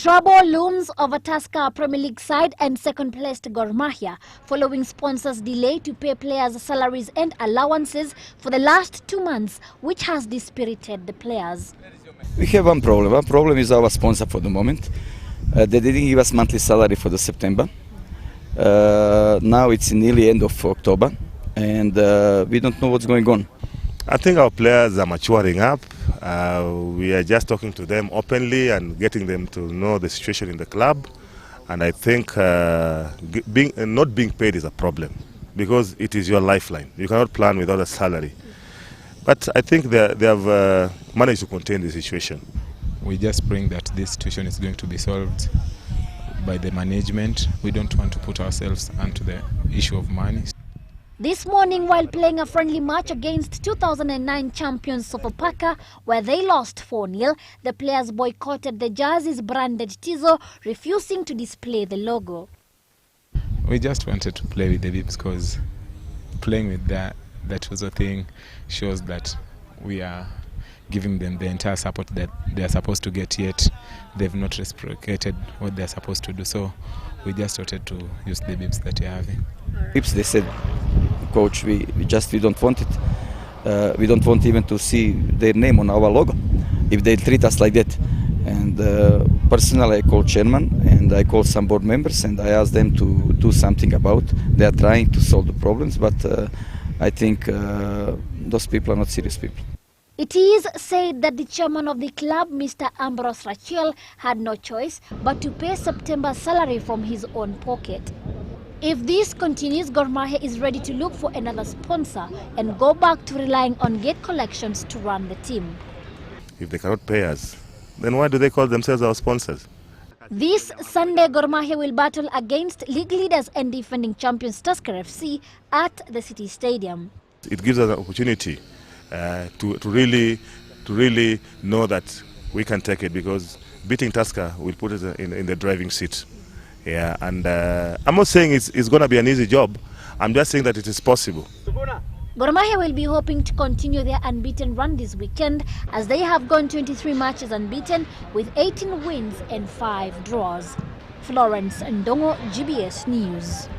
Trouble looms over Tusker Premier League side and second-placed Gor Mahia following sponsors' delay to pay players' salaries and allowances for the last 2 months, which has dispirited the players. We have one problem. One problem is our sponsor for the moment. They didn't give us monthly salary for the September. Now it's nearly end of October, and we don't know what's going on. I think our players are maturing up. We are just talking to them openly and getting them to know the situation in the club. And I think not being paid is a problem because it is your lifeline. You cannot plan without a salary. But I think they have managed to contain the situation. We just bring that this situation is going to be solved by the management. We don't want to put ourselves onto the issue of money. This morning, while playing a friendly match against 2009 champions Sofapaka, where they lost 4-0, the players boycotted the jerseys branded Tizo, refusing to display the logo. We just wanted to play with the Bibs because playing with that Tizo thing shows that we are giving them the entire support that they are supposed to get, yet they've not reciprocated what they are supposed to do. So we just wanted to use the Bibs that we are having. Bibs, they said, coach, we don't want it. We don't want even to see their name on our logo if they treat us like that. And personally, I called chairman and I called some board members and I asked them to do something about. They are trying to solve the problems, but I think those people are not serious people. It is said that the chairman of the club, Mr. Ambrose Rachel, had no choice but to pay September's salary from his own pocket. If this continues, Gor Mahia is ready to look for another sponsor and go back to relying on gate collections to run the team. If they cannot pay us, then why do they call themselves our sponsors? This Sunday, Gor Mahia will battle against league leaders and defending champions Tusker FC at the City Stadium. It gives us an opportunity to really know that we can take it, because beating Tusker will put us in the driving seat. Yeah, and I'm not saying it's going to be an easy job. I'm just saying that it is possible. Gor Mahia will be hoping to continue their unbeaten run this weekend, as they have gone 23 matches unbeaten with 18 wins and 5 draws. Florence Ndongo, GBS News.